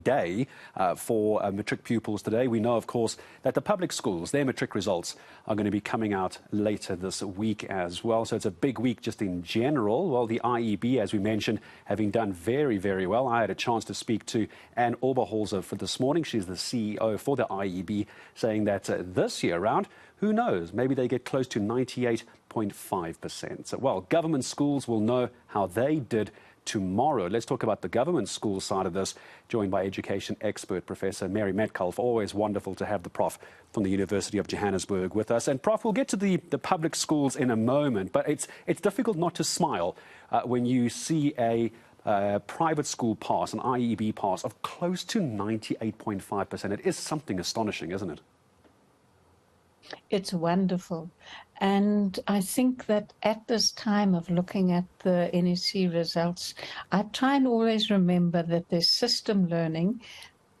day for Matric pupils today. We know, of course, that the public schools, their Matric results are going to be coming out later this week as well. So it's a big week just in general. Well, the IEB, as we mentioned, having done very, very well. I had a chance to speak to Anne Oberholzer for this morning. She's the CEO for the IEB, saying that this year round, who knows, maybe they get close to 98.5%. So, well, government schools will know how they did tomorrow. Let's talk about the government school side of this, joined by education expert Professor Mary Metcalfe. Always wonderful to have the Prof from the University of Johannesburg with us. And Prof, we'll get to the public schools in a moment, but it's difficult not to smile when you see a private school pass, an IEB pass of close to 98.5%. It is something astonishing, isn't it? It's wonderful. And I think that at this time of looking at the NEC results, I try and always remember that there's system learning,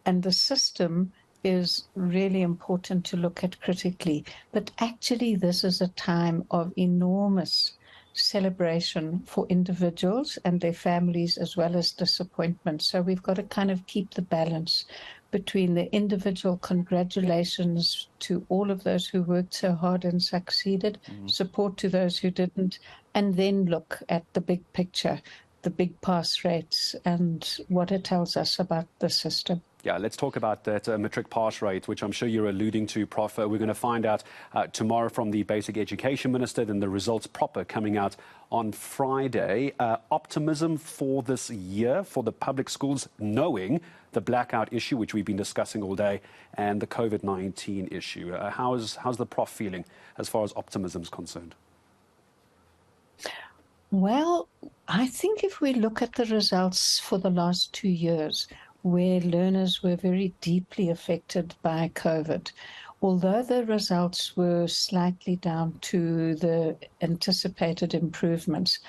and the system is really important to look at critically. But actually, this is a time of enormous celebration for individuals and their families, as well as disappointment. So we've got to kind of keep the balance between the individual congratulations to all of those who worked so hard and succeeded, support to those who didn't, and then look at the big picture, the big pass rates, and what it tells us about the system. Yeah, let's talk about that Matric pass rate, which I'm sure you're alluding to, Prof. We're going to find out tomorrow from the Basic Education Minister, then the results proper coming out on Friday. Optimism for this year for the public schools, knowing the blackout issue, which we've been discussing all day, and the COVID-19 issue. How's the Prof feeling as far as optimism is concerned? Well, I think if we look at the results for the last 2 years, where learners were very deeply affected by COVID, although the results were slightly down to the anticipated improvements,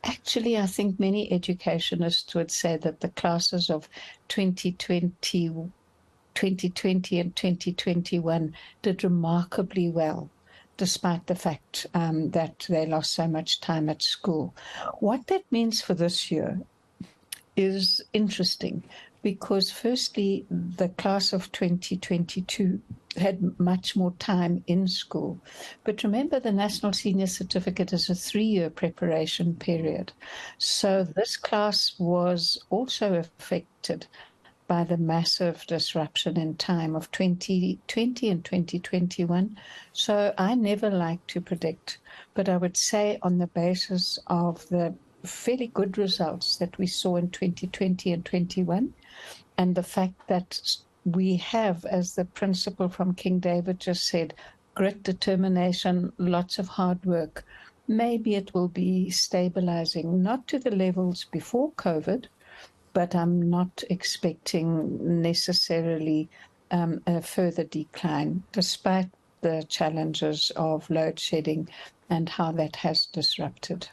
actually, I think many educationists would say that the classes of 2020 and 2021 did remarkably well, despite the fact that they lost so much time at school. What that means for this year is interesting, because firstly, the class of 2022 had much more time in school. But remember, the National Senior Certificate is a 3-year preparation period. So this class was also affected by the massive disruption in time of 2020 and 2021. So I never like to predict, but I would say on the basis of the fairly good results that we saw in 2020 and 21, and the fact that we have, as the principal from King David just said, grit, determination, lots of hard work, maybe it will be stabilizing, not to the levels before COVID, but I'm not expecting necessarily a further decline, despite the challenges of load shedding and how that has disrupted.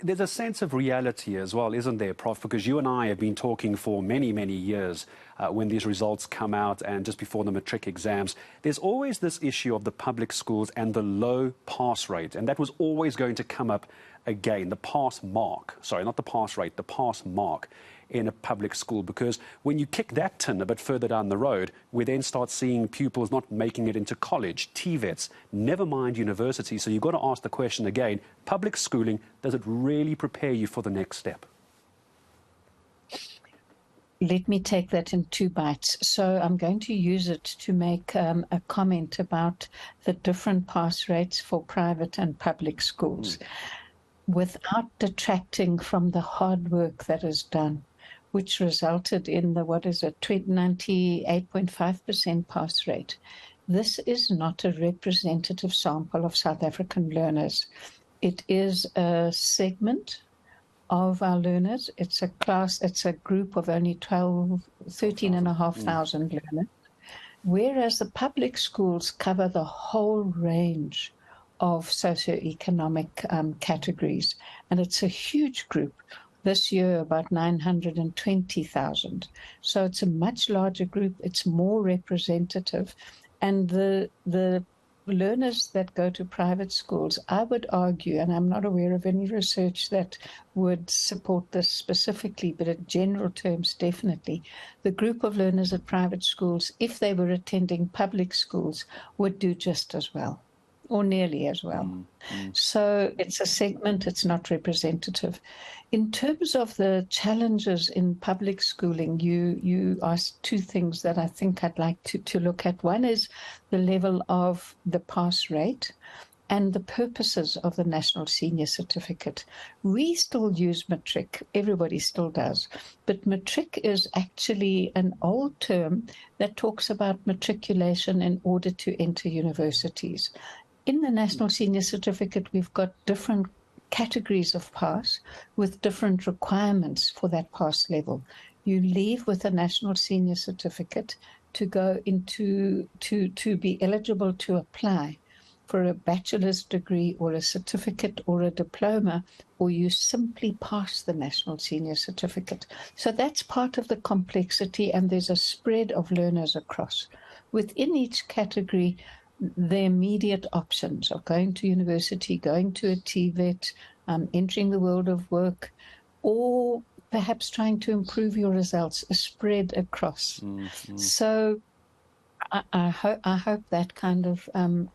There's a sense of reality as well, isn't there, Prof? Because you and I have been talking for many, many years when these results come out and just before the Matric exams. There's always this issue of the public schools and the low pass rate. And that was always going to come up again, the pass mark. Sorry, not the pass rate, the pass mark in a public school, because when you kick that tin a bit further down the road, we then start seeing pupils not making it into college, TVETs, never mind university. So you've got to ask the question again, public schooling, does it really prepare you for the next step? Let me take that in 2 bites. So I'm going to use it to make a comment about the different pass rates for private and public schools, without detracting from the hard work that is done, which resulted in the, 98.5% pass rate. This is not a representative sample of South African learners. It is a segment of our learners. It's a class, it's a group of only 13,500 learners, whereas the public schools cover the whole range of socioeconomic categories. And it's a huge group. This year, about 920,000. So it's a much larger group. It's more representative. And the learners that go to private schools, I would argue, and I'm not aware of any research that would support this specifically, but in general terms, definitely, the group of learners at private schools, if they were attending public schools, would do just as well, or nearly as well. So it's a segment, it's not representative. In terms of the challenges in public schooling, you asked two things that I think I'd like to look at. One is the level of the pass rate and the purposes of the National Senior Certificate. We still use Matric, everybody still does, but Matric is actually an old term that talks about matriculation in order to enter universities. In the National Senior Certificate, we've got different categories of pass with different requirements for that pass level. You leave with a National Senior Certificate to go into, to be eligible to apply for a bachelor's degree or a certificate or a diploma, or you simply pass the National Senior Certificate. So that's part of the complexity, and there's a spread of learners across. Within each category, the immediate options of going to university, going to a TVET, entering the world of work, or perhaps trying to improve your results are spread across. So I hope that kind of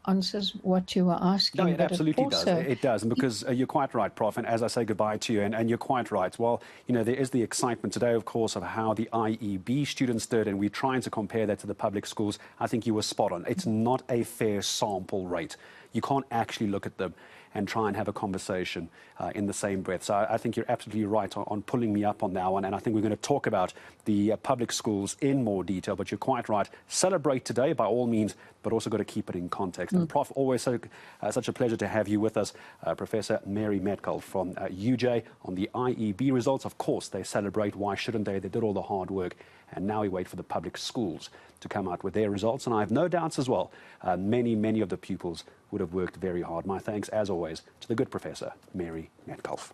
answers what you were asking. No, it absolutely does. It does. And because you're quite right, Prof, and as I say goodbye to you, and you're quite right. Well, you know, there is the excitement today, of course, of how the IEB students did, and we're trying to compare that to the public schools. I think you were spot on. It's not a fair sample rate. You can't actually look at them and try and have a conversation in the same breath. So I think you're absolutely right on pulling me up on that one. And I think we're going to talk about the public schools in more detail. But you're quite right. Celebrate today by all means, but also got to keep it in context. And Prof, always such a pleasure to have you with us, Professor Mary Metcalfe from UJ on the IEB results. Of course, they celebrate. Why shouldn't they? They did all the hard work. And now we wait for the public schools to come out with their results. And I have no doubts as well, many of the pupils would have worked very hard. My thanks, as always, to the good Professor Mary Metcalfe.